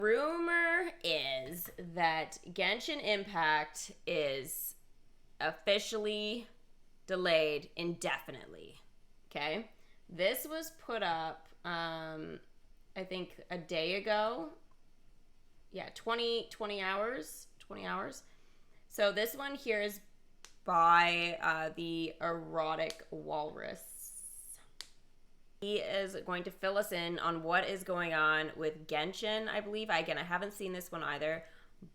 Rumor is that Genshin Impact is officially delayed indefinitely. Okay? This was put up, I think, a day ago. Yeah, 20 hours. 20 hours. So this one here is by the EroticWalruss. He is going to fill us in on what is going on with Genshin, I believe. Again, I haven't seen this one either,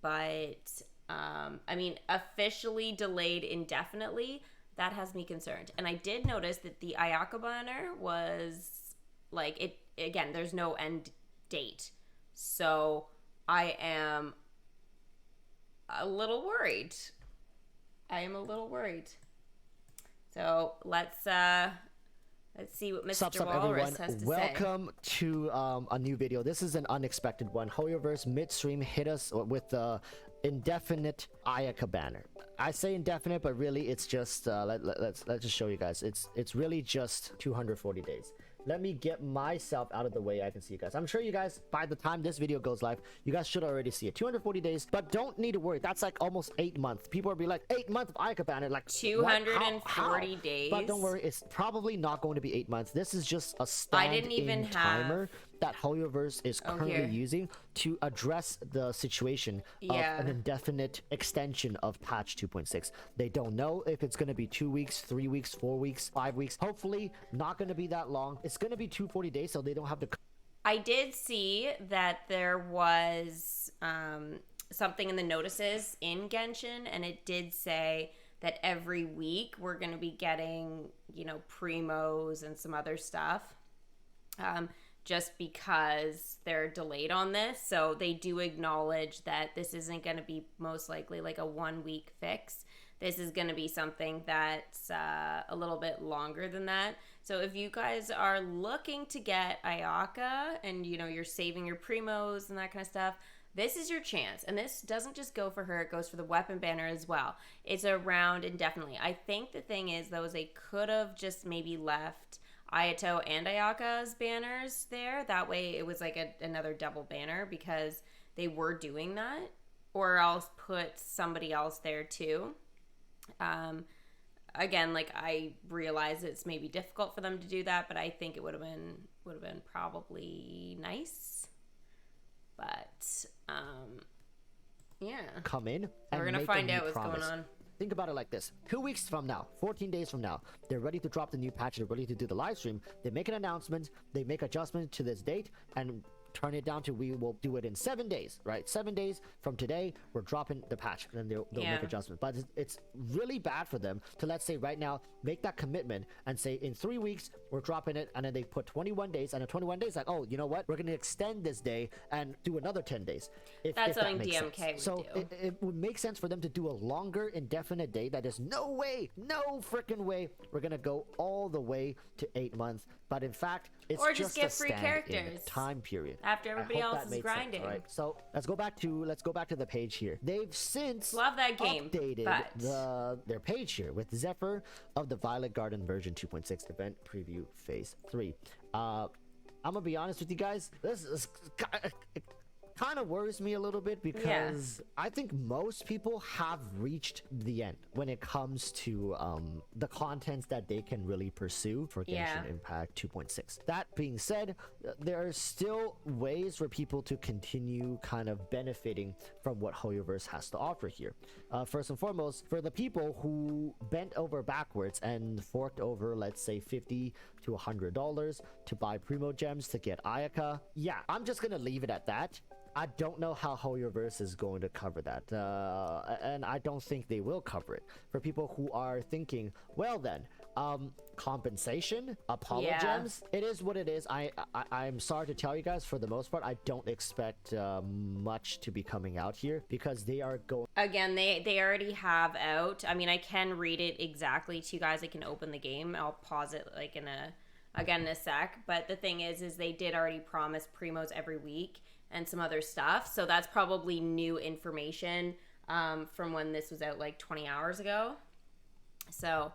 but I mean, officially delayed indefinitely. That has me concerned. And I did notice that the Ayaka banner was like it again. There's no end date, so I am a little worried. So let's see what Mr. Walrus has to say. Welcome to a new video. This is an unexpected one. HoYoverse midstream hit us with the indefinite Ayaka banner. I say indefinite, but really it's just let's just show you guys. It's really just 240 days. Let me get myself out of the way. I can see you guys. I'm sure you guys, by the time this video goes live, you guys should already see it. 240 days, but don't need to worry. That's like almost 8 months. People will be like, 8 months of Ayaka banner. Like 240 days. But don't worry, it's probably not going to be 8 months. This is just a stand-in timer that HoYoverse is currently using to address the situation of an indefinite extension of patch 2.6. They don't know if it's going to be 2 weeks, 3 weeks, 4 weeks, 5 weeks. Hopefully not going to be that long. It's going to be 240 days, so they don't have to... I did see that there was something in the notices in Genshin, and it did say that every week we're going to be getting, you know, primos and some other stuff. Just because they're delayed on this. So they do acknowledge that this isn't going to be most likely like a 1 week fix. This is going to be something that's a little bit longer than that. So if you guys are looking to get Ayaka and, you know, you're saving your primos and that kind of stuff, this is your chance. And this doesn't just go for her, it goes for the weapon banner as well. It's around indefinitely. I think the thing is, though, is they could have just maybe left Ayato and Ayaka's banners there. That way it was like another double banner because they were doing that. Or else put somebody else there too. Again, like I realize it's maybe difficult for them to do that, but I think it would have been probably nice. But yeah. Come in and we're gonna find out what's going on. Think about it like this. 2 weeks from now, 14 days from now, they're ready to drop the new patch. They're ready to do the live stream. They make an announcement. They make adjustments to this date and turn it down to we will do it in 7 days, right? 7 days from today, we're dropping the patch, and then they'll make adjustments. But it's really bad for them to, let's say right now, make that commitment and say in 3 weeks, we're dropping it, and then they put 21 days, and in 21 days, like, oh, you know what? We're going to extend this day and do another 10 days. That's something DMK would so do. It would make sense for them to do a longer, indefinite day. That is no way, no freaking way we're going to go all the way to 8 months. But in fact, it's or just get free in characters time period after everybody else is grinding. Sense, right? So let's go back to the page here. They've since love that game updated their page here with Zephyr of the Violet Garden version 2.6 event preview phase 3. I'm gonna be honest with you guys. This is kind of worries me a little bit because I think most people have reached the end when it comes to the contents that they can really pursue for Genshin Impact 2.6. That being said, there are still ways for people to continue kind of benefiting from what HoYoverse has to offer here. First and foremost, for the people who bent over backwards and forked over, let's say $50 to $100 to buy Primo Gems to get Ayaka, I'm just gonna leave it at that. I don't know how HoYoverse is going to cover that, and I don't think they will cover it. For people who are thinking, well then, compensation, Apollo Gems, it is what it is. I'm sorry to tell you guys, for the most part, I don't expect much to be coming out here because they are going... Again, they already have out. I mean, I can read it exactly to you guys. I can open the game. I'll pause it like in a sec. But the thing is they did already promise primos every week and some other stuff. So that's probably new information from when this was out like 20 hours ago. So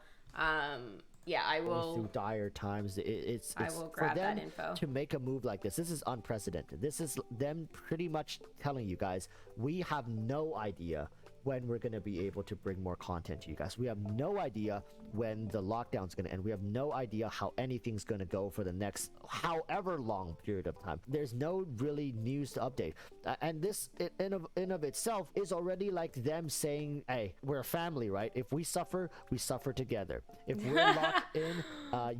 Yeah, I going through will. dire times. It's I will for grab that them info. to make a move like this. This is unprecedented. This is them pretty much telling you guys, we have no idea when we're going to be able to bring more content to you guys. We have no idea when the lockdown's going to end. We have no idea how anything's going to go for the next however long period of time. There's no really news to update. And this in of itself is already like them saying, hey, we're a family, right? If we suffer together. If we're locked in,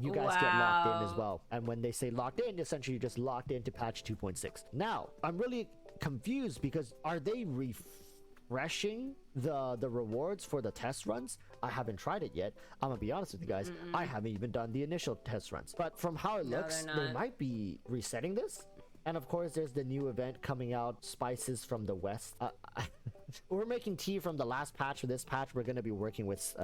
you guys get locked in as Wow. well. And when they say locked in, essentially you're just locked into patch 2.6. Now, I'm really confused because are they refreshing the rewards for the test runs? I haven't tried it yet. I'm gonna be honest with you guys. I haven't even done the initial test runs. But from how it No, looks, they're they not. might be resetting this. And of course, there's the new event coming out, Spices from the West. We're making tea from the last patch. For this patch, we're going to be working with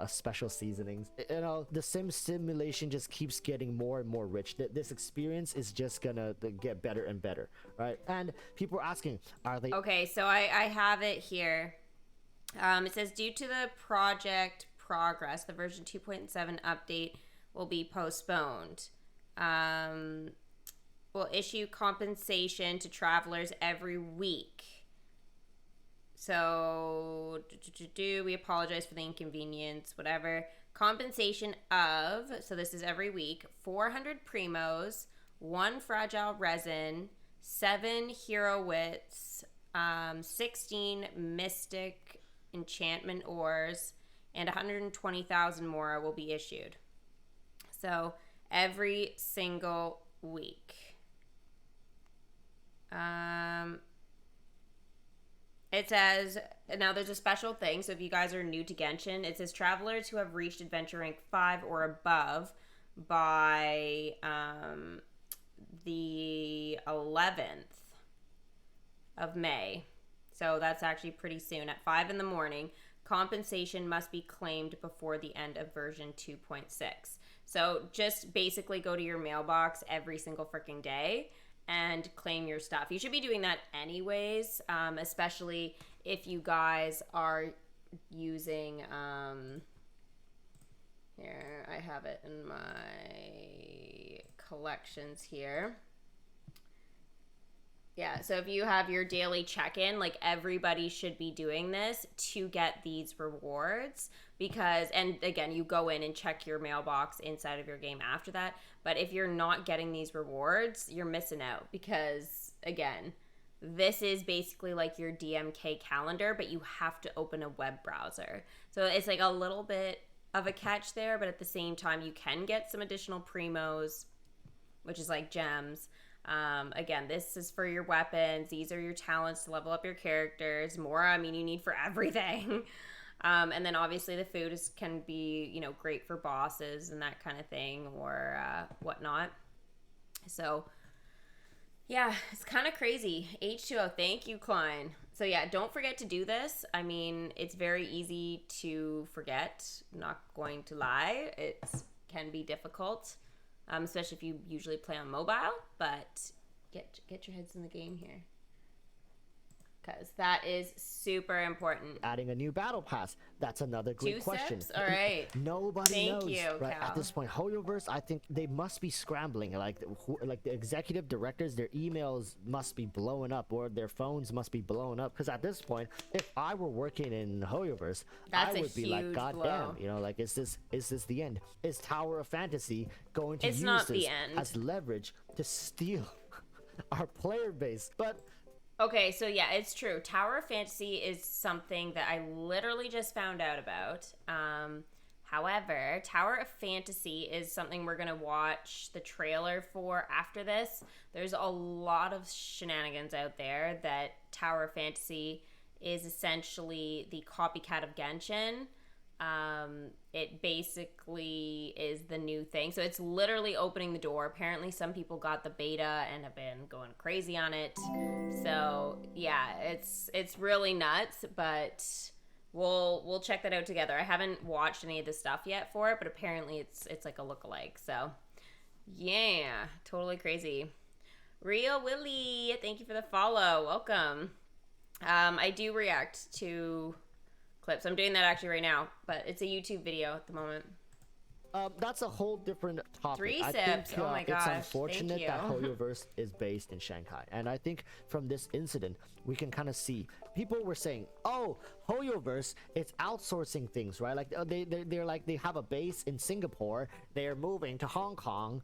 special seasonings. You know, the sim simulation just keeps getting more and more rich. This experience is just going to get better and better, right? And people are asking, are they... Okay, so I have it here. It says, due to the project progress, the version 2.7 update will be postponed. Will issue compensation to travelers every week. So, we apologize for the inconvenience, whatever. Compensation of, so this is every week, 400 primos, 1 fragile resin, 7 hero wits, 16 mystic enchantment ores, and 120,000 more will be issued. So, every single week. It says, now there's a special thing, so if you guys are new to Genshin, it says travelers who have reached adventure rank 5 or above by the 11th of May. So that's actually pretty soon. At 5 in the morning, compensation must be claimed before the end of version 2.6. So just basically go to your mailbox every single freaking day and claim your stuff. You should be doing that anyways, especially if you guys are using, here, I have it in my collections here. Yeah, so if you have your daily check-in, like everybody should be doing this to get these rewards because, and again, you go in and check your mailbox inside of your game after that. But if you're not getting these rewards, you're missing out because, again, this is basically like your DMK calendar, but you have to open a web browser. So it's like a little bit of a catch there, but at the same time, you can get some additional primos, which is like gems. Again, this is for your weapons. These are your talents to level up your characters. More, I mean, you need for everything. And then obviously the food can be, you know, great for bosses and that kind of thing or whatnot. So, yeah, it's kind of crazy. H2O, thank you, Klein. So, yeah, don't forget to do this. I mean, it's very easy to forget. I'm not going to lie. It can be difficult. Especially if you usually play on mobile, but get your heads in the game here. Because that is super important. Adding a new battle pass. That's another great 2 question. sips? All right. Nobody knows. Thank you, right? Cal. At this point, HoYoverse, I think they must be scrambling. Like the executive directors, their emails must be blowing up, or their phones must be blowing up. Because at this point, if I were working in HoYoverse, That's I a would be like, huge God blow. damn, you know, like is this the end? Is Tower of Fantasy going to It's use not this the end. as leverage to steal our player base? But Okay, so yeah, it's true. Tower of Fantasy is something that I literally just found out about. However, Tower of Fantasy is something we're going to watch the trailer for after this. There's a lot of shenanigans out there that Tower of Fantasy is essentially the copycat of Genshin. It basically is the new thing. So it's literally opening the door. Apparently some people got the beta and have been going crazy on it. So yeah, it's really nuts, but we'll check that out together. I haven't watched any of the stuff yet for it, but apparently it's like a lookalike. So yeah, totally crazy. Real Willie, thank you for the follow. Welcome. I do react to clips. I'm doing that actually right now, but it's a YouTube video at the moment. That's a whole different topic. Three I sips. think Oh my it's gosh. unfortunate Thank that you. HoYoverse is based in Shanghai, and I think from this incident we can kind of see people were saying, "Oh, HoYoverse, it's outsourcing things, right? Like they're like they have a base in Singapore, they're moving to Hong Kong,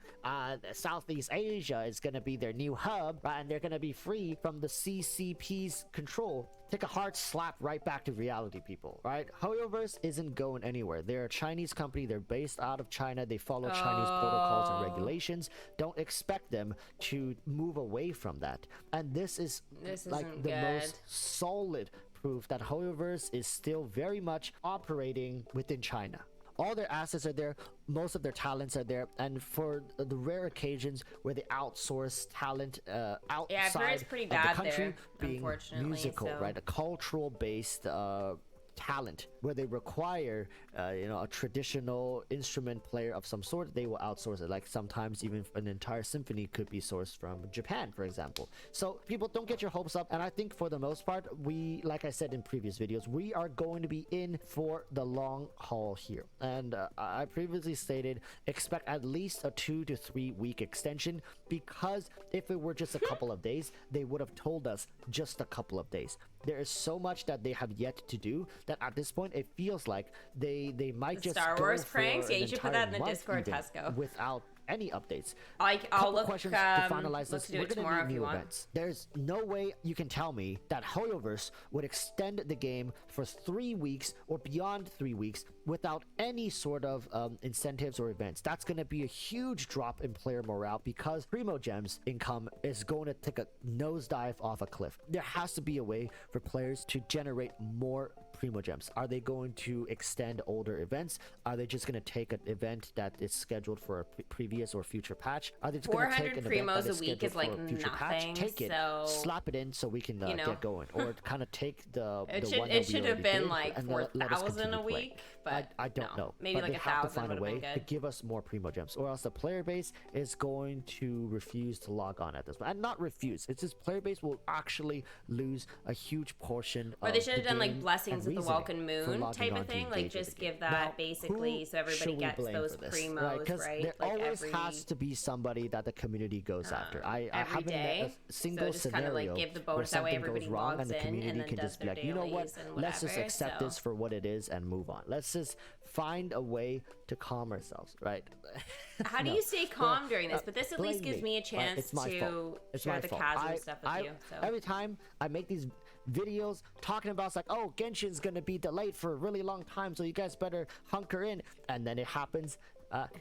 Southeast Asia is gonna be their new hub, right? And they're gonna be free from the CCP's control." Take a hard slap right back to reality, people, right? HoYoverse isn't going anywhere. They're a Chinese company. They're based out of China. They follow Chinese protocols and regulations. Don't expect them to move away from that. And this is like isn't the good. most solid proof that HoYoverse is still very much operating within China. All their assets are there, most of their talents are there, and for the rare occasions where they outsource talent outside it's pretty of the bad country, there, being unfortunately, musical, so. right? A cultural based talent where they require a traditional instrument player of some sort, they will outsource it. Like sometimes even an entire symphony could be sourced from Japan, for example. So people, don't get your hopes up, and I think for the most part, we, like I said in previous videos, we are going to be in for the long haul here. And I previously stated expect at least a 2 to 3 week extension, because if it were just a couple of days, they would have told us just a couple of days. There is so much that they have yet to do that at this point it feels like they might just Star go Wars for pranks. Yeah, an you should put entire that in the month Discord, even Tesco. without any updates. I'll Couple look. questions to finalize Let's this. do We're it gonna tomorrow need if new you want. events. There's no way you can tell me that HoYoverse would extend the game for 3 weeks or beyond 3 weeks without any sort of incentives or events. That's going to be a huge drop in player morale, because Primo Gems income is going to take a nosedive off a cliff. There has to be a way for players to generate more Primo Gems. Are they going to extend older events? Are they just going to take an event that is scheduled for a previous or future patch? Are they just going to take 400 an event that primos is a week scheduled is like for a future nothing. patch? Take it, so slap it in so we can get going, or kind of take the it one that it should we have already been did like and let us 4,000 continue a playing. week, but I don't no. know. Maybe but like they have to 1,000 find a would have way been to good. give us more Primo Gems, or else the player base is going to refuse to log on at this point. And not refuse, it's just player base will actually lose a huge portion Or of they should have the done like game blessings and of the reasoning Welcome for Moon logging type on of to thing. Like engage with just the game. give that Now, basically who so everybody should we gets blame those for this? primos, Because right? there Like always every has to be somebody that the community goes after. I every haven't day. met a single So just kind of scenario like give the where bonus, that way something everybody goes wrong logs and the in community and then can does just be their like, you know what, dailies and let's just whatever, accept so. this for what it is and move on. Let's just find a way to calm ourselves, right? How do No. you stay calm during this? But this at least Blame gives me a right? chance It's my to fault. It's share my the fault. casual stuff with you. So Every time I make these videos talking about, it's like, oh, Genshin's gonna be delayed for a really long time, so you guys better hunker in, and then it happens.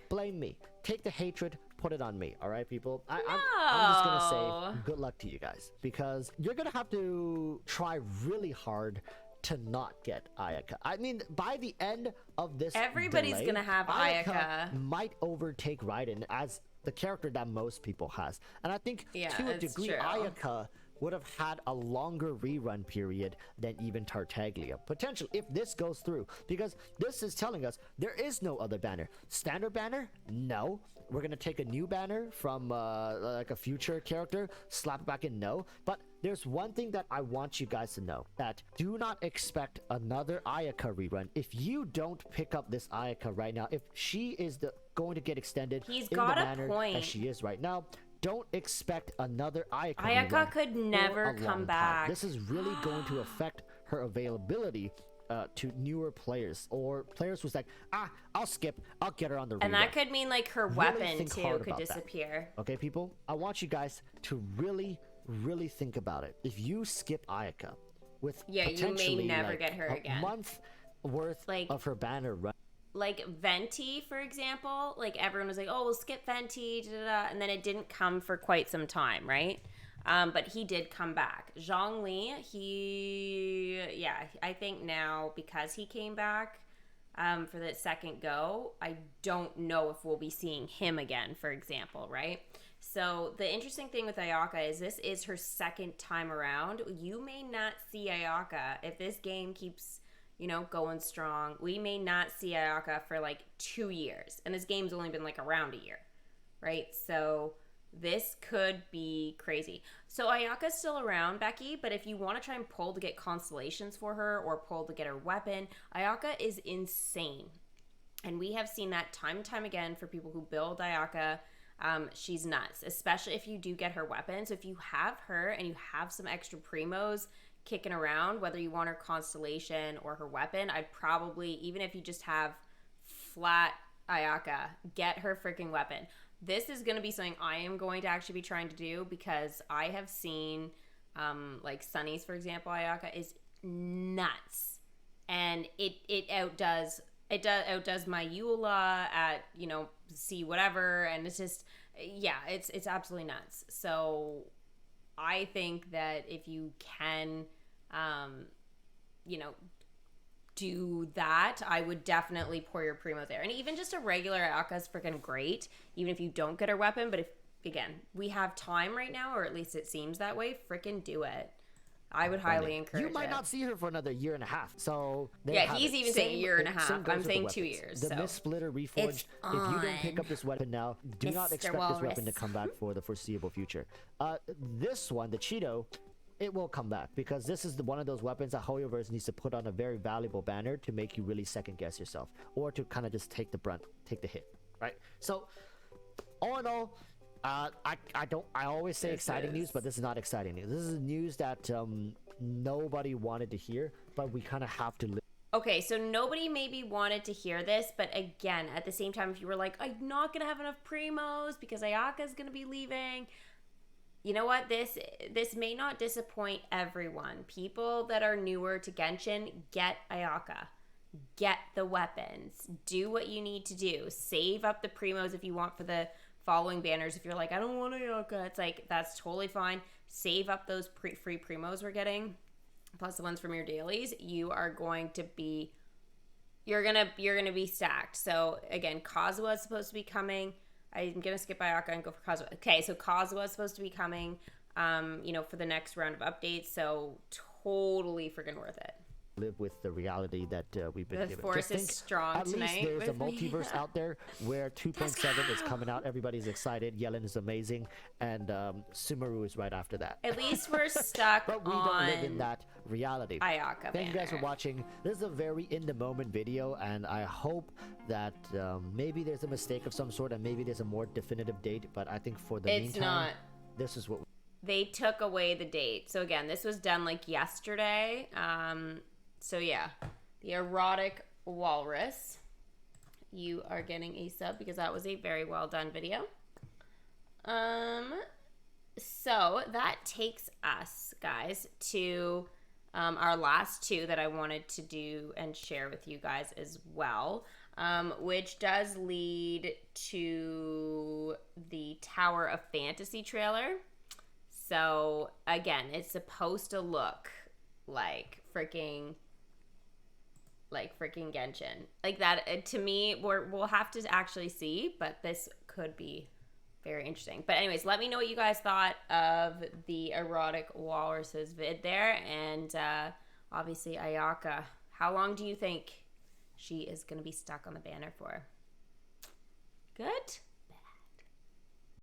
Blame me. Take the hatred, put it on me. All right, people. I'm just gonna say good luck to you guys, because you're gonna have to try really hard to not get Ayaka. I mean, by the end of this, everybody's delay, gonna have Ayaka. might overtake Raiden as the character that most people has, and I think Yeah, to a it's degree, true. Ayaka would have had a longer rerun period than even Tartaglia. Potentially, if this goes through, because this is telling us there is no other banner. Standard banner? No. We're gonna take a new banner from like a future character, slap it back in? No. But there's one thing that I want you guys to know, that do not expect another Ayaka rerun. If you don't pick up this Ayaka right now, if she is going to get extended He's in got the a manner point. that she is right now, don't expect another Ayaka Ayaka rerun could for never a come long time. back. This is really going to affect her availability to newer players, or players who's like, I'll skip, I'll get her on the rerun. and that could mean like her Really weapon think too hard could about that. disappear. Okay, people, I want you guys to really think about it. If you skip Ayaka with Yeah, you may potentially never like get her a again. month worth Like- of her banner run. Like Venti, for example, like everyone was like, "Oh, we'll skip Venti," da, da, da, and then it didn't come for quite some time, right? But he did come back. Zhongli, I think now because he came back for the second go, I don't know if we'll be seeing him again, for example, right? So the interesting thing with Ayaka is this is her second time around. You may not see Ayaka if this game keeps going strong. We may not see Ayaka for like 2 years. And this game's only been like around a year, right? So this could be crazy. So Ayaka's still around, Becky, but if you want to try and pull to get constellations for her or pull to get her weapon, Ayaka is insane. And we have seen that time and time again for people who build Ayaka. She's nuts, especially if you do get her weapon. So if you have her and you have some extra primos kicking around, whether you want her constellation or her weapon, I'd probably, even if you just have flat Ayaka, get her freaking weapon. This is going to be something I am going to actually be trying to do, because I have seen, like Sunny's, for example, Ayaka is nuts. And it outdoes my Eula at, C whatever, and it's just, yeah, it's absolutely nuts. So I think that if you can, do that, I would definitely pour your primo there. And even just a regular Ayaka is freaking great, even if you don't get her weapon. But if, again, we have time right now, or at least it seems that way, freaking do it. I would highly encourage it. You might not see her for another year and a half. So yeah, he's even saying a year and a half. I'm saying 2 years. The Mist Splitter Reforged. If you don't pick up this weapon now, do not expect this weapon to come back for the foreseeable future. This one, the Cheeto, it will come back, because this is one of those weapons that Hoyoverse needs to put on a very valuable banner to make you really second guess yourself, or to kind of just take the hit, right? So all in all, I always say exciting news, but this is not exciting news. This is news that nobody wanted to hear, but we kind of have to live. Okay, so nobody maybe wanted to hear this, but again, at the same time, if you were like, I'm not going to have enough primos because Ayaka's going to be leaving, you know what? This may not disappoint everyone. People that are newer to Genshin, get Ayaka. Get the weapons. Do what you need to do. Save up the primos if you want for the following banners. If you're like, I don't want Ayaka, it's like, that's totally fine. Save up those free primos we're getting, plus the ones from your dailies. You're gonna be stacked. So again, Kazuha is supposed to be coming. I'm gonna skip Ayaka and go for Kazuha. Okay, so Kazuha is supposed to be coming for the next round of updates, so totally freaking worth it. Live with the reality that we've been given. The force is strong tonight. At least there's a multiverse out there where 2.7 is coming out. Everybody's excited. Yellen is amazing, and Sumeru is right after that. At least we're stuck but we don't live in that reality. Ayaka. Thank you guys for watching. This is a very in the moment video, and I hope that maybe there's a mistake of some sort, and maybe there's a more definitive date. But I think for the meantime, this is what they took away the date. So again, this was done like yesterday. So yeah, the EroticWalruss, you are getting a sub because that was a very well done video. So that takes us, guys, to our last two that I wanted to do and share with you guys as well, which does lead to the Tower of Fantasy trailer. So again, it's supposed to look like freaking Genshin. Like that, to me, we'll have to actually see, but this could be very interesting. But anyways, let me know what you guys thought of the EroticWalruss's vid there. And obviously Ayaka, how long do you think she is going to be stuck on the banner for? Good?